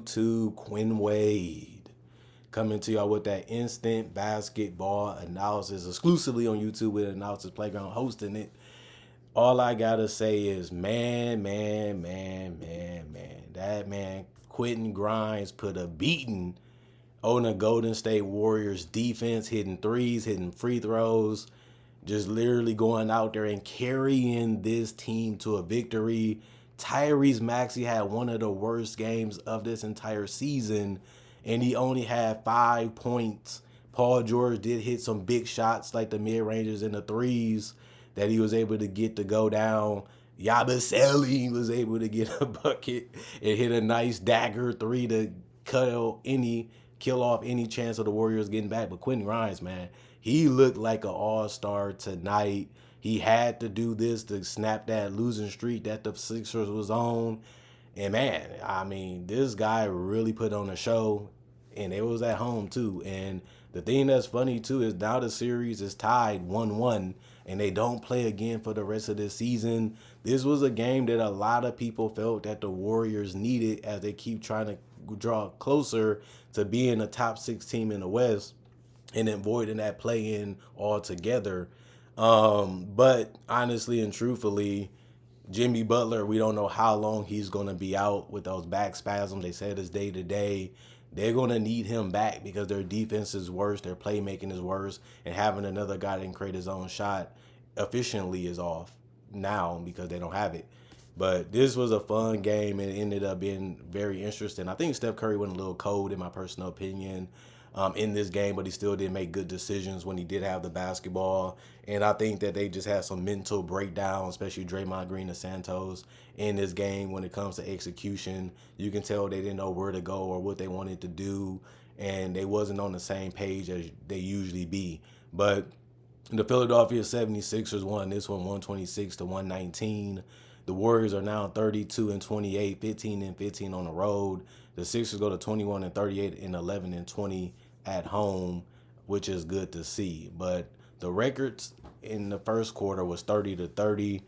YouTube, Quinn Wade, coming to y'all with that instant basketball analysis exclusively on YouTube with Analysis Playground hosting it. All I gotta say is, man, that man Quentin Grimes put a beating on the Golden State Warriors defense, hitting threes, hitting free throws, just literally going out there and carrying this team to a victory. Tyrese Maxey had one of the worst games of this entire season, and he only had 5 points. Paul George did hit some big shots like the mid-rangers and the threes that he was able to get to go down. Yabusele was able to get a bucket and hit a nice dagger three to kill off any chance of the Warriors getting back. But Quentin Grimes, man, he looked like an all-star tonight. He had to do this to snap that losing streak that the Sixers was on. And man, I mean, this guy really put on a show, and it was at home too. And the thing that's funny too is now the series is tied 1-1, and they don't play again for the rest of this season. This was a game that a lot of people felt that the Warriors needed as they keep trying to draw closer to being a top 6 team in the West and avoiding that play-in altogether. But honestly and truthfully, Jimmy Butler, we don't know how long he's going to be out with those back spasms. They said it's day to day. They're going to need him back because their defense is worse, their playmaking is worse, and having another guy that can create his own shot efficiently is off now because they don't have it. But this was a fun game and it ended up being very interesting. I think Steph Curry went a little cold, in my personal opinion, in this game, but he still did make good decisions when he did have the basketball. And I think that they just had some mental breakdown, especially Draymond Green and Santos, in this game when it comes to execution. You can tell they didn't know where to go or what they wanted to do, and they wasn't on the same page as they usually be. But the Philadelphia 76ers won this one 126-119. The Warriors are now 32-28, 15-15 on the road. The Sixers go to 21-38 and 11-20 at home, which is good to see. But the records in the first quarter was 30-30.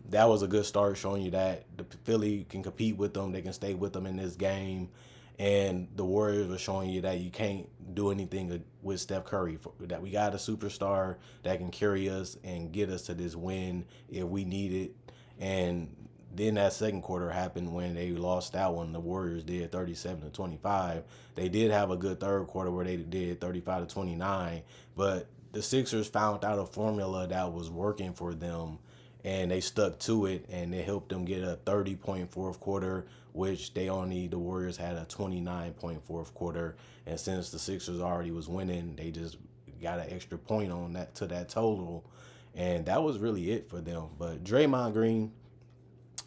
That was a good start, showing you that the Philly can compete with them. They can stay with them in this game. And the Warriors were showing you that you can't do anything with Steph Curry. That we got a superstar that can carry us and get us to this win if we need it. And then that second quarter happened when they lost that one. The Warriors did 37-25. They did have a good third quarter where they did 35-29. But the Sixers found out a formula that was working for them, and they stuck to it, and it helped them get a 30-point fourth quarter, which the Warriors had a 29-point fourth quarter. And since the Sixers already was winning, they just got an extra point on that to that total. And that was really it for them. But Draymond Green,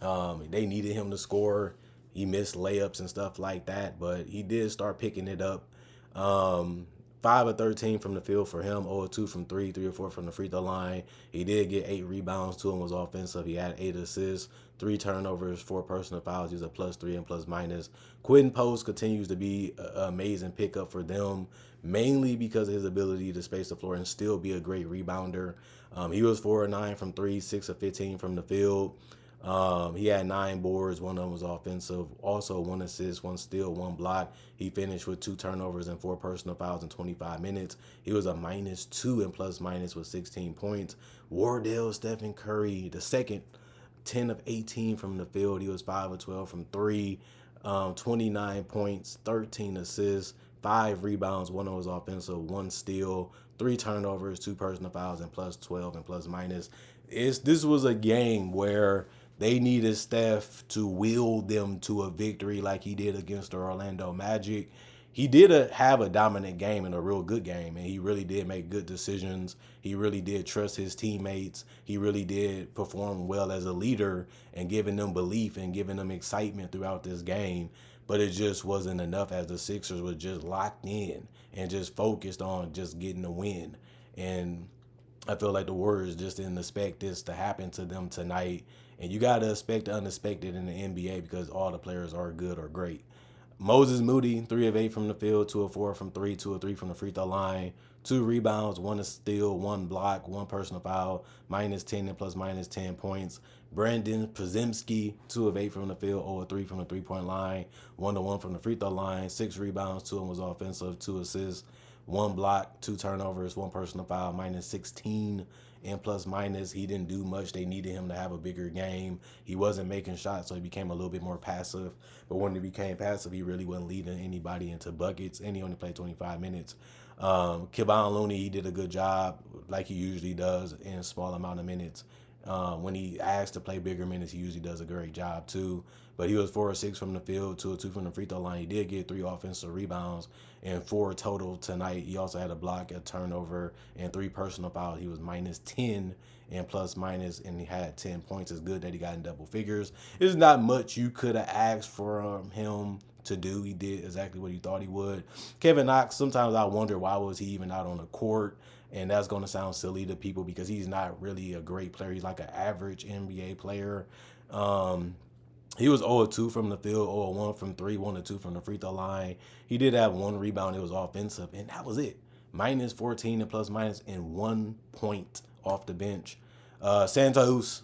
they needed him to score. He missed layups and stuff like that, but he did start picking it up. 5 of 13 from the field for him, 0 of 2 from 3, 3 or 4 from the free throw line. He did get 8 rebounds, 2 of them was offensive. He had 8 assists, 3 turnovers, 4 personal fouls. He's a +3 and +. Quentin Post continues to be an amazing pickup for them, mainly because of his ability to space the floor and still be a great rebounder. He was 4 of 9 from 3, 6 of 15 from the field. He had 9 boards, 1 of them was offensive. Also 1 assist, 1 steal, 1 block. He finished with 2 turnovers and 4 personal fouls in 25 minutes. He was a -2 and ± with 16 points. Wardell Stephen Curry, the second, 10 of 18 from the field. He was 5 of 12 from 3, 29 points, 13 assists, 5 rebounds, 1 of them was offensive, 1 steal, 3 turnovers, 2 personal fouls, and +12 and ±. This was a game where they needed Steph to will them to a victory like he did against the Orlando Magic. He did have a dominant game and a real good game, and he really did make good decisions. He really did trust his teammates. He really did perform well as a leader and giving them belief and giving them excitement throughout this game. But it just wasn't enough as the Sixers were just locked in and just focused on just getting a win. And I feel like the Warriors just didn't expect this to happen to them tonight. And you got to expect the unexpected in the NBA because all the players are good or great. Moses Moody, 3 of 8 from the field, 2 of 4 from 3, 2 of 3 from the free throw line, 2 rebounds, 1 steal, 1 block, 1 personal foul, minus 10 and plus minus 10 points. Brandon Przemski, 2 of 8 from the field, 0 of 3 from the 3-point line, 1 of 1 from the free throw line, 6 rebounds, 2 of them was offensive, 2 assists, 1 block, 2 turnovers, 1 personal foul, minus 16 and plus minus. He didn't do much. They needed him to have a bigger game. He wasn't making shots, so he became a little bit more passive. But when he became passive, he really wasn't leading anybody into buckets, and he only played 25 minutes. Kevon Looney, he did a good job, like he usually does, in a small amount of minutes. When he asked to play bigger minutes, he usually does a great job too. But he was 4 or 6 from the field, 2 or 2 from the free throw line. He did get 3 offensive rebounds and 4 total tonight. He also had a block, a turnover, and 3 personal fouls. He was minus 10 and plus minus, and he had 10 points. It's good that he got in double figures. There's not much you could have asked for him to do. He did exactly what he thought he would. Kevin Knox, sometimes I wonder why was he even out on the court. And that's going to sound silly to people because he's not really a great player. He's like an average NBA player. He was 0-2 from the field, 0-1 from 3, 1-2 from the free throw line. He did have 1 rebound. It was offensive, and that was it. Minus 14 and plus minus and 1 point off the bench. Santos,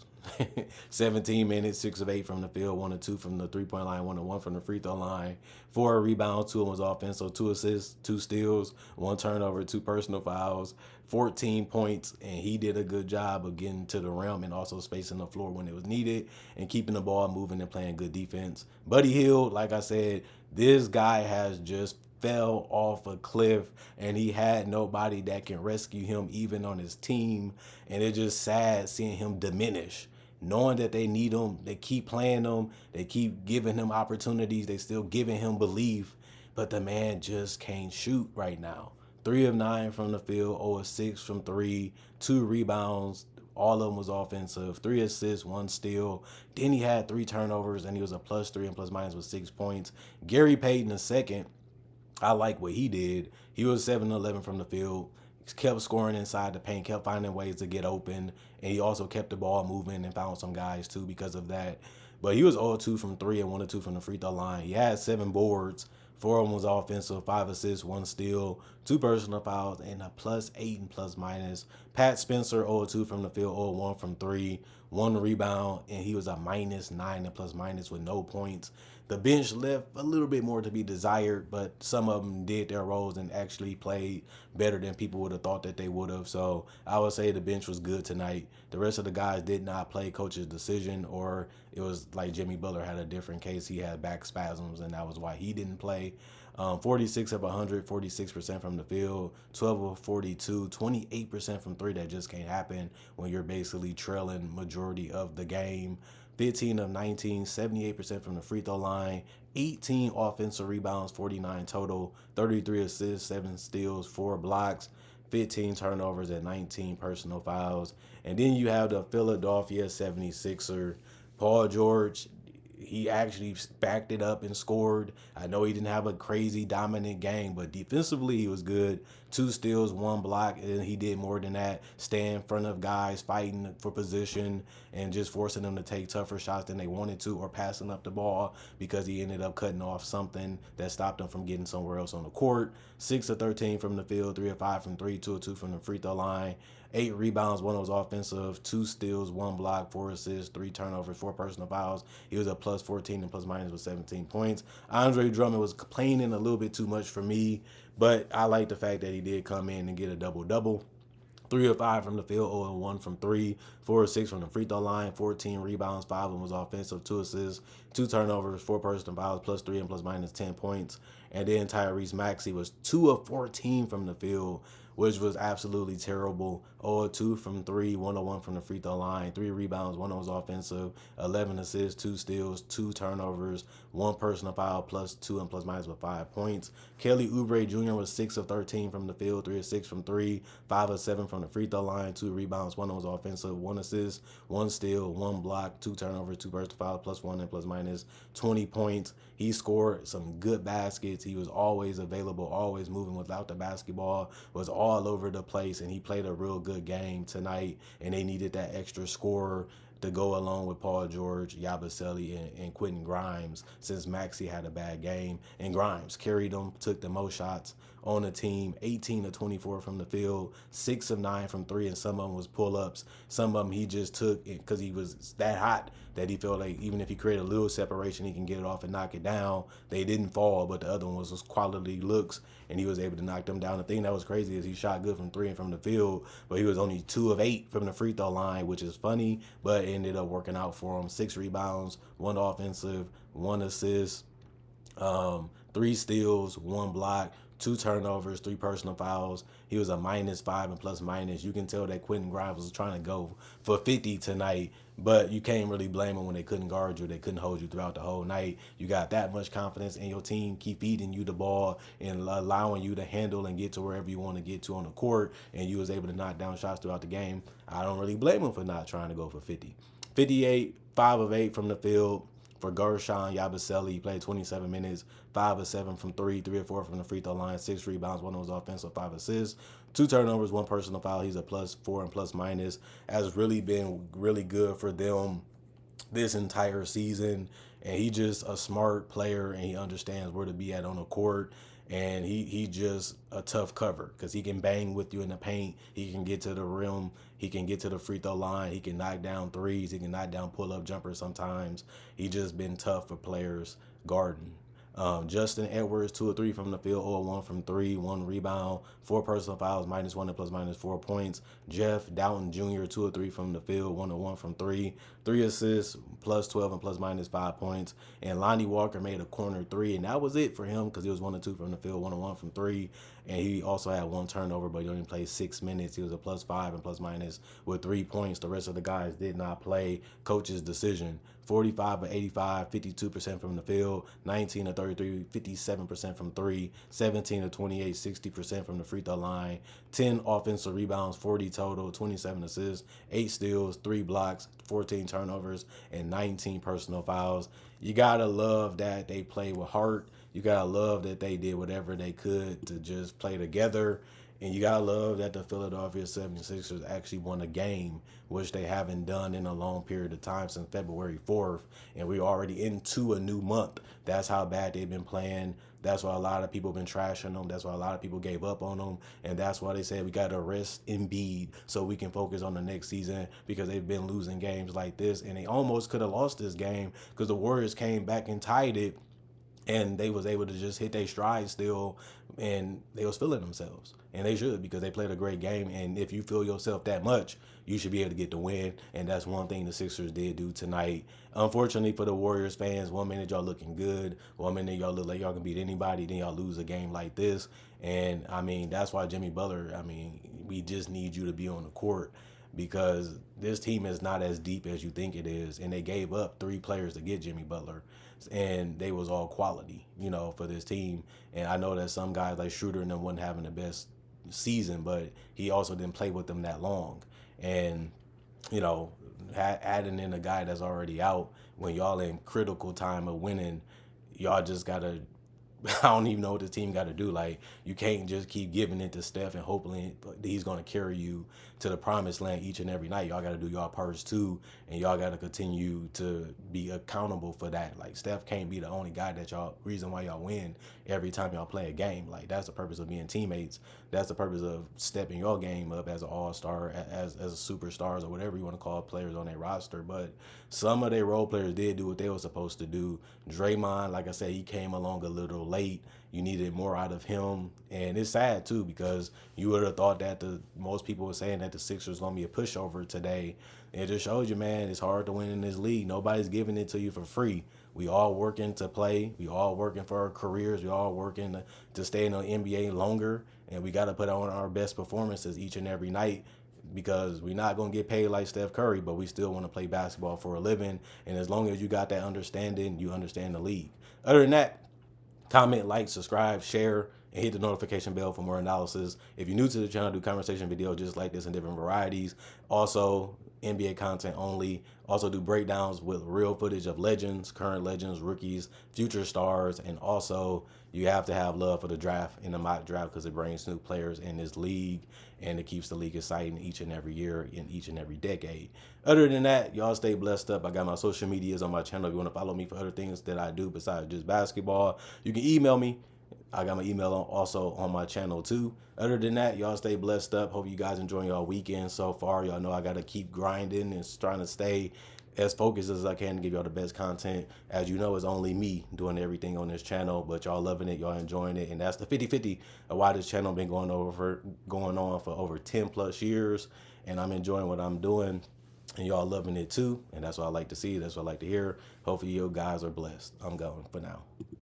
17 minutes, 6 of 8 from the field, 1 of 2 from the 3-point line, 1 of 1 from the free throw line, 4 rebounds, 2 of them was offensive, 2 assists, 2 steals, 1 turnover, 2 personal fouls, 14 points, and he did a good job of getting to the rim and also spacing the floor when it was needed and keeping the ball moving and playing good defense. Buddy Hield, like I said, this guy has just fell off a cliff and he had nobody that can rescue him even on his team, and it's just sad seeing him diminish, knowing that they need him. They keep playing him, they keep giving him opportunities, they still giving him belief, but the man just can't shoot right now. 3 of 9 from the field, 0 of 6 from 3, 2 rebounds, all of them was offensive, 3 assists, 1 steal. Then he had 3 turnovers, and he was a plus 3 and plus minus with 6 points. Gary Payton II, I like what he did. He was 7-11 from the field, kept scoring inside the paint, kept finding ways to get open, and he also kept the ball moving and found some guys too because of that. But he was 0-2 from 3 and 1-2 from the free throw line. He had 7 boards. 4 of them was offensive, 5 assists, 1 steal, 2 personal fouls, and a plus 8 and plus minus. Pat Spencer, 0-2 from the field, 0-1 from 3, 1 rebound, and he was a minus 9 and plus minus with no points. The bench left a little bit more to be desired, but some of them did their roles and actually played better than people would have thought that they would have. So I would say the bench was good tonight. The rest of the guys did not play coach's decision, or it was like Jimmy Butler had a different case. He had back spasms, and that was why he didn't play. 46 of 100, 46% from the field, 12 of 42, 28% from 3. That just can't happen when you're basically trailing majority of the game. 15 of 19, 78% from the free throw line, 18 offensive rebounds, 49 total, 33 assists, 7 steals, 4 blocks, 15 turnovers, and 19 personal fouls. And then you have the Philadelphia 76er, Paul George. He actually backed it up and scored. I know he didn't have a crazy dominant game, but defensively he was good. 2 steals, 1 block, and he did more than that. Stay in front of guys, fighting for position, and just forcing them to take tougher shots than they wanted to, or passing up the ball because he ended up cutting off something that stopped them from getting somewhere else on the court. 6 of 13 from the field, 3 of 5 from 3, 2 of 2 from the free throw line. 8 rebounds, 1 was offensive, 2 steals, 1 block, 4 assists, 3 turnovers, 4 personal fouls. He was a plus 14 and plus minus with 17 points. Andre Drummond was complaining a little bit too much for me, but I like the fact that he did come in and get a double-double. 3 of 5 from the field, 0 and 1 from 3, 4 of 6 from the free throw line, 14 rebounds, 5 of them was offensive, 2 assists, 2 turnovers, 4 personal fouls, plus 3 and plus minus 10 points. And then Tyrese Maxey was 2 of 14 from the field, which was absolutely terrible. 0-2 from 3, 1-1 from the free throw line, 3 rebounds, 1 was offensive, 11 assists, 2 steals, 2 turnovers, 1 personal foul, plus 2 and plus minus with 5 points. Kelly Oubre Jr. was 6 of 13 from the field, 3 of 6 from 3, 5 of 7 from the free throw line, 2 rebounds, 1 was offensive, 1 assist, 1 steal, 1 block, 2 turnovers, 2 personal fouls, plus 1 and plus minus 20 points. He scored some good baskets. He was always available, always moving without the basketball, was all over the place, and he played a real good game tonight, and they needed that extra scorer. to go along with Paul George, Yabusele, and Quentin Grimes since Maxey had a bad game. And Grimes carried them, took the most shots on the team, 18 to 24 from the field, 6 of 9 from three, and some of them was pull-ups. Some of them he just took because he was that hot that he felt like even if he created a little separation, he can get it off and knock it down. They didn't fall, but the other one was quality looks, and he was able to knock them down. The thing that was crazy is he shot good from three and from the field, but he was only 2 of 8 from the free throw line, which is funny, but it ended up working out for him. 6 rebounds, 1 offensive, 1 assist, 3 steals, 1 block, 2 turnovers, 3 personal fouls. He was a -5 and plus minus. You can tell that Quentin Grimes was trying to go for 50 tonight, but you can't really blame him when they couldn't guard you. They couldn't hold you throughout the whole night. You got that much confidence in your team, keep feeding you the ball and allowing you to handle and get to wherever you want to get to on the court, and you was able to knock down shots throughout the game. I don't really blame him for not trying to go for 50. 58, 5 of 8 from the field. For Gershon Yabusele, he played 27 minutes, 5 of 7 from three, 3 or 4 from the free throw line, 6 rebounds, 1 was offensive, 5 assists, 2 turnovers, 1 personal foul. He's a +4 and plus minus. Has really been really good for them this entire season. And he just a smart player, and he understands where to be at on the court. And he just a tough cover because he can bang with you in the paint. He can get to the rim. He can get to the free throw line. He can knock down threes. He can knock down pull-up jumpers sometimes. He just been tough for players guarding. Justin Edwards, 2 of 3 from the field, 0 of 1 from 3, 1 rebound, 4 personal fouls, -1 and +/- 4 points. Jeff Dowtin Jr., 2 of 3 from the field, 1 of 1 from 3, 3 assists, +12 and +/- 5 points. And Lonnie Walker made a corner 3, and that was it for him because he was 1 of 2 from the field, 1 of 1 from 3. And he also had 1 turnover, but he only played 6 minutes. He was a +5 and ± with 3 points. The rest of the guys did not play. Coach's decision. 45 of 85, 52% from the field, 19 of 33, 57% from 3, 17 of 28, 60% from the free throw line, 10 offensive rebounds, 40 total, 27 assists, 8 steals, 3 blocks, 14 turnovers, and 19 personal fouls. You gotta love that they play with heart. You gotta love that they did whatever they could to just play together. And you gotta love that the Philadelphia 76ers actually won a game, which they haven't done in a long period of time since February 4th. And we're already into a new month. That's how bad they've been playing. That's why a lot of people have been trashing them. That's why a lot of people gave up on them. And that's why they said we got to rest Embiid so we can focus on the next season, because they've been losing games like this. And they almost could have lost this game because the Warriors came back and tied it, and they was able to just hit their stride still, and they was feeling themselves, and they should, because they played a great game. And if you feel yourself that much, you should be able to get the win, and that's one thing the Sixers did do tonight. Unfortunately for the Warriors fans, 1 minute y'all looking good, 1 minute y'all look like y'all can beat anybody, then y'all lose a game like this. And I mean, that's why Jimmy Butler, I mean, we just need you to be on the court, because this team is not as deep as you think it is, and they gave up 3 players to get Jimmy Butler, and they was all quality, for this team. And I know that some guys like Schroeder and them wasn't having the best season, but he also didn't play with them that long. And adding in a guy that's already out when y'all in critical time of winning, y'all just gotta I don't even know what the team got to do. Like, you can't just keep giving it to Steph and hoping he's going to carry you to the promised land each and every night. Y'all got to do y'all parts too, and y'all got to continue to be accountable for that. Like, Steph can't be the only guy reason why y'all win every time y'all play a game. Like, that's the purpose of being teammates. That's the purpose of stepping your game up as an all-star, as a superstars, or whatever you want to call players on their roster. But some of their role players did do what they were supposed to do. Draymond, like I said, he came along a little late. You needed more out of him, and it's sad too, because you would have thought that most people were saying that the Sixers gonna be a pushover today. It just shows you, man, it's hard to win in this league. Nobody's giving it to you for free. We all working to play. We all working for our careers. We all working to stay in the NBA longer, and we got to put on our best performances each and every night, because we're not going to get paid like Steph Curry, but we still want to play basketball for a living. And as long as you got that understanding, you understand the league. Other than that, comment, like, subscribe, share, and hit the notification bell for more analysis. If you're new to the channel, I do conversation videos just like this in different varieties. Also, NBA content only. Also do breakdowns with real footage of legends, current legends, rookies, future stars, and also you have to have love for the draft in the mock draft because it brings new players in this league and it keeps the league exciting each and every year in each and every decade. Other than that, y'all stay blessed up. I got my social medias on my channel. If you want to follow me for other things that I do besides just basketball, you can email me. I got my email also on my channel too. Other than that, y'all stay blessed up. Hope you guys enjoying y'all weekend so far. Y'all know I got to keep grinding and trying to stay as focused as I can to give y'all the best content. As you know, it's only me doing everything on this channel, but y'all loving it, y'all enjoying it, and that's the 50-50 of why this channel been going on for over 10 plus years, and I'm enjoying what I'm doing, and y'all loving it too, and that's what I like to see. That's what I like to hear. Hopefully, you guys are blessed. I'm going for now.